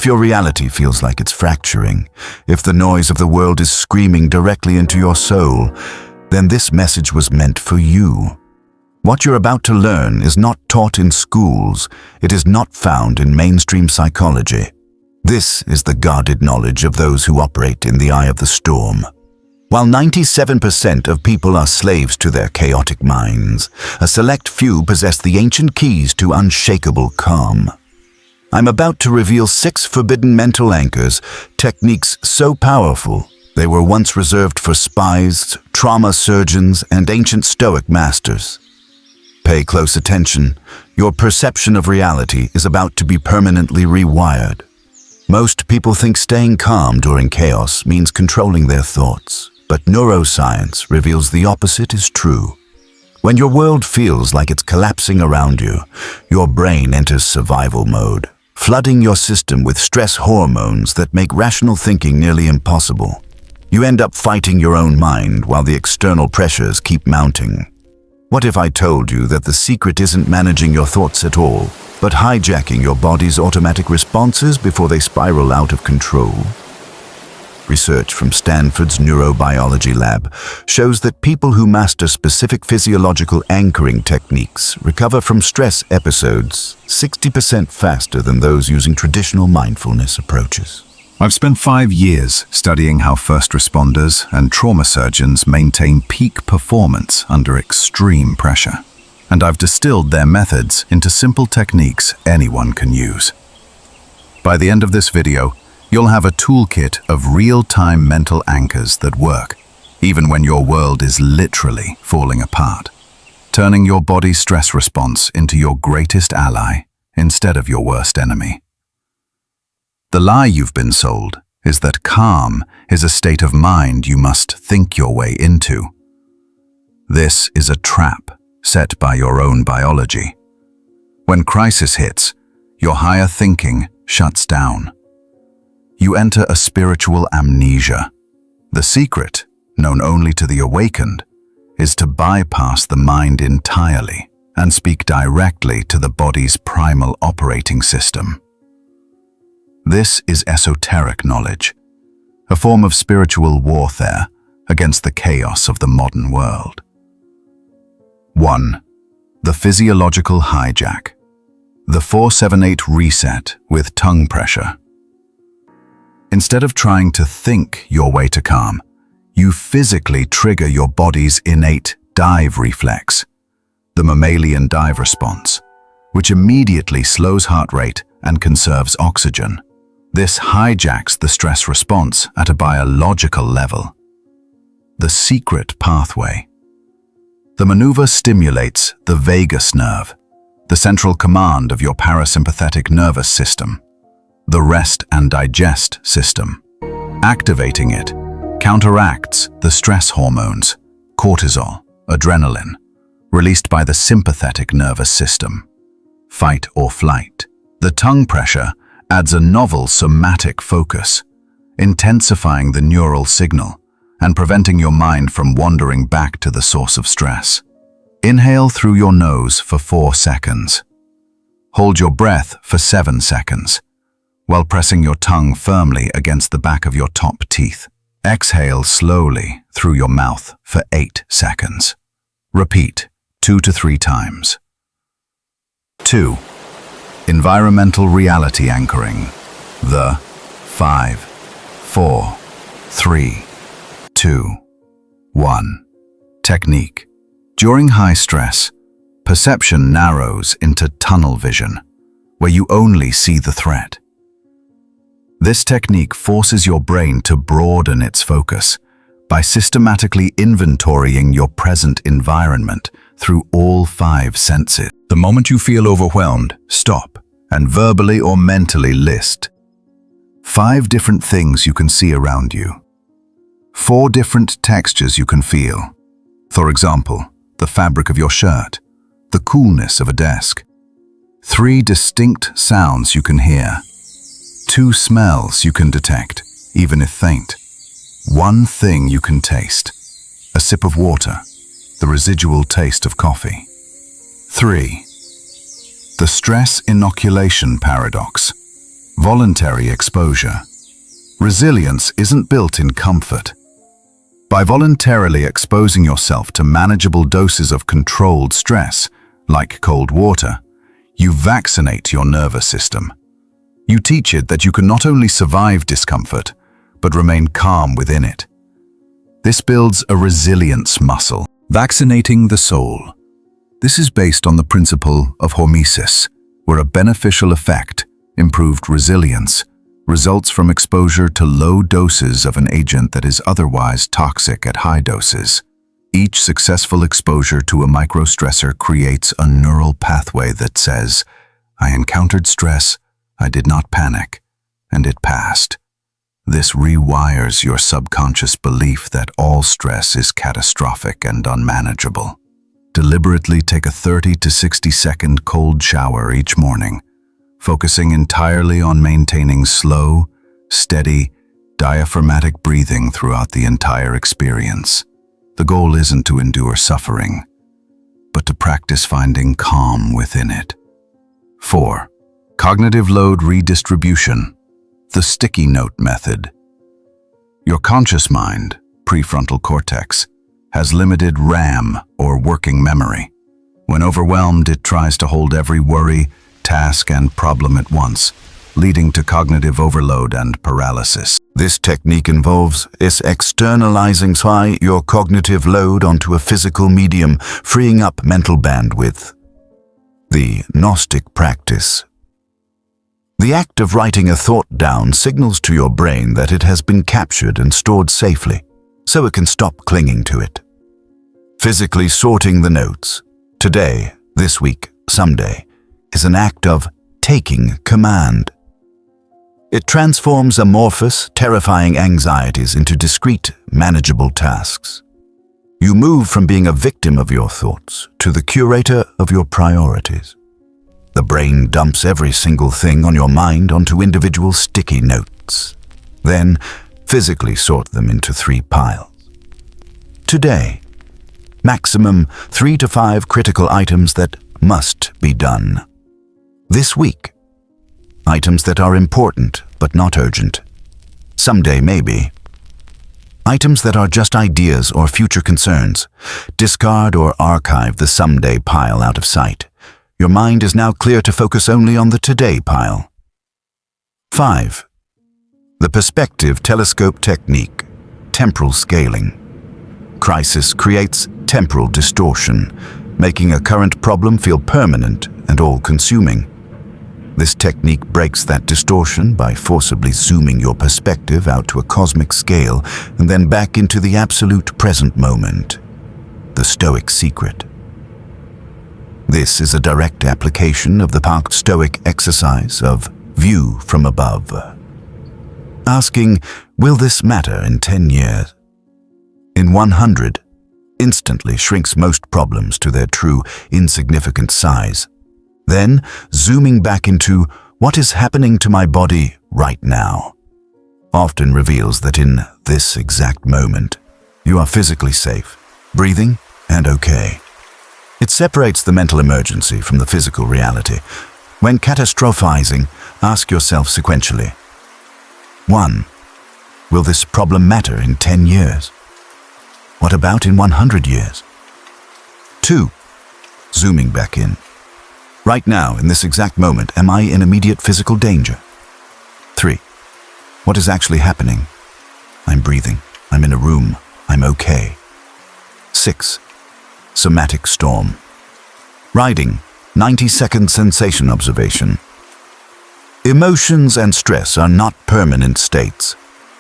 If your reality feels like it's fracturing, if the noise of the world is screaming directly into your soul, then this message was meant for you. What you're about to learn is not taught in schools. It is not found in mainstream psychology. This is the guarded knowledge of those who operate in the eye of the storm. While 97% of people are slaves to their chaotic minds, a select few possess the ancient keys to unshakable calm. I'm about to reveal 6 forbidden mental anchors, techniques so powerful they were once reserved for spies, trauma surgeons, and ancient Stoic masters. Pay close attention. Your perception of reality is about to be permanently rewired. Most people think staying calm during chaos means controlling their thoughts, but neuroscience reveals the opposite is true. When your world feels like it's collapsing around you, your brain enters survival mode, flooding your system with stress hormones that make rational thinking nearly impossible. You end up fighting your own mind while the external pressures keep mounting. What if I told you that the secret isn't managing your thoughts at all, but hijacking your body's automatic responses before they spiral out of control? Research from Stanford's neurobiology lab shows that people who master specific physiological anchoring techniques recover from stress episodes 60% faster than those using traditional mindfulness approaches. I've spent 5 years studying how first responders and trauma surgeons maintain peak performance under extreme pressure, and I've distilled their methods into simple techniques anyone can use. By the end of this video, you'll have a toolkit of real-time mental anchors that work, even when your world is literally falling apart, turning your body's stress response into your greatest ally instead of your worst enemy. The lie you've been sold is that calm is a state of mind you must think your way into. This is a trap set by your own biology. When crisis hits, your higher thinking shuts down. You enter a spiritual amnesia. The secret, known only to the awakened, is to bypass the mind entirely and speak directly to the body's primal operating system. This is esoteric knowledge, a form of spiritual warfare against the chaos of the modern world. 1. The physiological hijack. The 478 reset with tongue pressure. Instead of trying to think your way to calm, you physically trigger your body's innate dive reflex, the mammalian dive response, which immediately slows heart rate and conserves oxygen. This hijacks the stress response at a biological level. The secret pathway. The maneuver stimulates the vagus nerve, the central command of your parasympathetic nervous system, the rest and digest system. Activating it counteracts the stress hormones, cortisol, adrenaline, released by the sympathetic nervous system, fight or flight. The tongue pressure adds a novel somatic focus, intensifying the neural signal and preventing your mind from wandering back to the source of stress. Inhale through your nose for 4 seconds. Hold your breath for 7 seconds, while pressing your tongue firmly against the back of your top teeth. Exhale slowly through your mouth for 8 seconds. Repeat 2 to 3 times. 2. Environmental reality anchoring. The 5, 4, 3, 2, 1 technique. During high stress, perception narrows into tunnel vision, where you only see the threat. This technique forces your brain to broaden its focus by systematically inventorying your present environment through all 5 senses. The moment you feel overwhelmed, stop and verbally or mentally list 5 different things you can see around you, 4 different textures you can feel. For example, the fabric of your shirt, the coolness of a desk. 3 distinct sounds you can hear. 2 smells you can detect, even if faint. 1 thing you can taste, a sip of water, the residual taste of coffee. 3. The stress inoculation paradox. Voluntary exposure. Resilience isn't built in comfort. By voluntarily exposing yourself to manageable doses of controlled stress, like cold water, you vaccinate your nervous system. You teach it that you can not only survive discomfort, but remain calm within it. This builds a resilience muscle. Vaccinating the soul. This is based on the principle of hormesis, where a beneficial effect, improved resilience, results from exposure to low doses of an agent that is otherwise toxic at high doses. Each successful exposure to a microstressor creates a neural pathway that says, "I encountered stress, I did not panic, and it passed." This rewires your subconscious belief that all stress is catastrophic and unmanageable. Deliberately take a 30 to 60-second cold shower each morning, focusing entirely on maintaining slow, steady, diaphragmatic breathing throughout the entire experience. The goal isn't to endure suffering, but to practice finding calm within it. 4. Cognitive load redistribution. The sticky note method. Your conscious mind, prefrontal cortex, has limited RAM, or working memory. When overwhelmed, it tries to hold every worry, task, and problem at once, leading to cognitive overload and paralysis. This technique involves externalizing your cognitive load onto a physical medium, freeing up mental bandwidth. The Gnostic practice. The act of writing a thought down signals to your brain that it has been captured and stored safely, so it can stop clinging to it. Physically sorting the notes, today, this week, someday, is an act of taking command. It transforms amorphous, terrifying anxieties into discrete, manageable tasks. You move from being a victim of your thoughts to the curator of your priorities. The brain dumps every single thing on your mind onto individual sticky notes, then physically sort them into 3 piles. Today, maximum 3 to 5 critical items that must be done. This week, items that are important but not urgent. Someday maybe. Items that are just ideas or future concerns. Discard or archive the someday pile out of sight. Your mind is now clear to focus only on the today pile. 5. The perspective telescope technique, temporal scaling. Crisis creates temporal distortion, making a current problem feel permanent and all-consuming. This technique breaks that distortion by forcibly zooming your perspective out to a cosmic scale and then back into the absolute present moment. The Stoic secret. This is a direct application of the Stoic exercise of view from above. Asking, will this matter in 10 years? In 100, instantly shrinks most problems to their true, insignificant size. Then, zooming back into what is happening to my body right now, often reveals that in this exact moment, you are physically safe, breathing, and okay. It separates the mental emergency from the physical reality. When catastrophizing, ask yourself sequentially. 1. Will this problem matter in 10 years? What about in 100 years? 2. Zooming back in. Right now, in this exact moment, am I in immediate physical danger? 3. What is actually happening? I'm breathing. I'm in a room. I'm okay. 6. Somatic storm. Riding, 90-second sensation observation. Emotions and stress are not permanent states.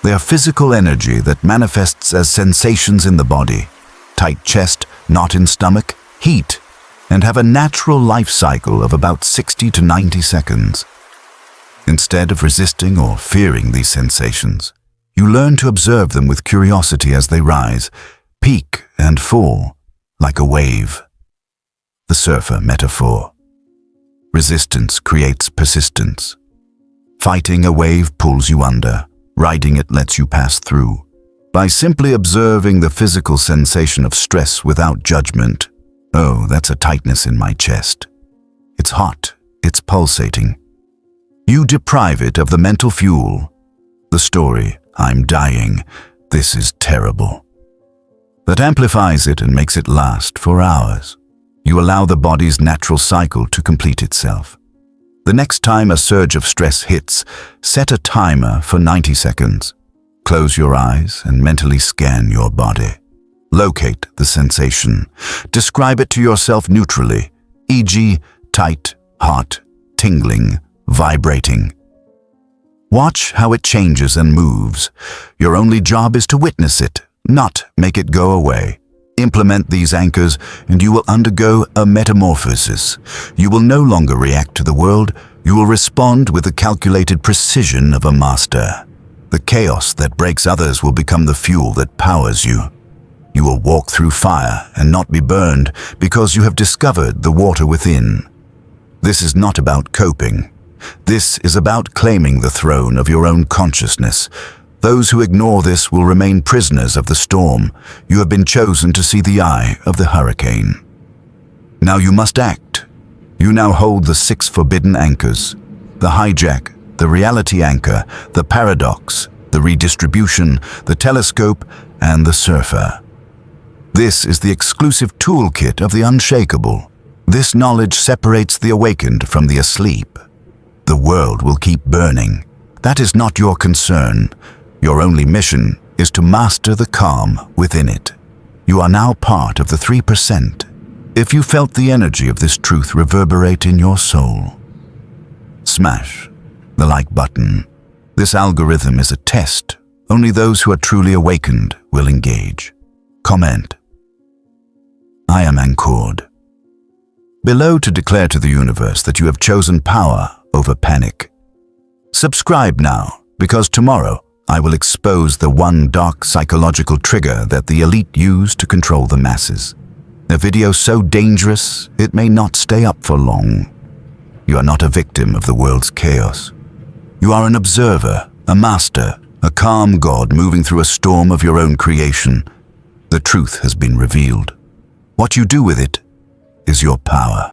They are physical energy that manifests as sensations in the body. Tight chest, knot in stomach, heat, and have a natural life cycle of about 60 to 90 seconds. Instead of resisting or fearing these sensations, you learn to observe them with curiosity as they rise, peak and fall, like a wave. The surfer metaphor. Resistance creates persistence. Fighting a wave pulls you under. Riding it lets you pass through. By simply observing the physical sensation of stress without judgment, oh, that's a tightness in my chest. It's hot. It's pulsating. You deprive it of the mental fuel. The story, "I'm dying, this is terrible," that amplifies it and makes it last for hours. You allow the body's natural cycle to complete itself. The next time a surge of stress hits, set a timer for 90 seconds. Close your eyes and mentally scan your body. Locate the sensation. Describe it to yourself neutrally, e.g., tight, hot, tingling, vibrating. Watch how it changes and moves. Your only job is to witness it, not make it go away. Implement these anchors and you will undergo a metamorphosis. You will no longer react to the world, you will respond with the calculated precision of a master. The chaos that breaks others will become the fuel that powers you. You will walk through fire and not be burned because you have discovered the water within. This is not about coping. This is about claiming the throne of your own consciousness. Those who ignore this will remain prisoners of the storm. You have been chosen to see the eye of the hurricane. Now you must act. You now hold the 6 forbidden anchors: the hijack, the reality anchor, the paradox, the redistribution, the telescope, and the surfer. This is the exclusive toolkit of the unshakable. This knowledge separates the awakened from the asleep. The world will keep burning. That is not your concern. Your only mission is to master the calm within it. You are now part of the 3%. If you felt the energy of this truth reverberate in your soul, smash the like button. This algorithm is a test. Only those who are truly awakened will engage. Comment: I am anchored. Below to declare to the universe that you have chosen power over panic. Subscribe now, because tomorrow I will expose the one dark psychological trigger that the elite use to control the masses. A video so dangerous it may not stay up for long. You are not a victim of the world's chaos. You are an observer, a master, a calm god moving through a storm of your own creation. The truth has been revealed. What you do with it is your power.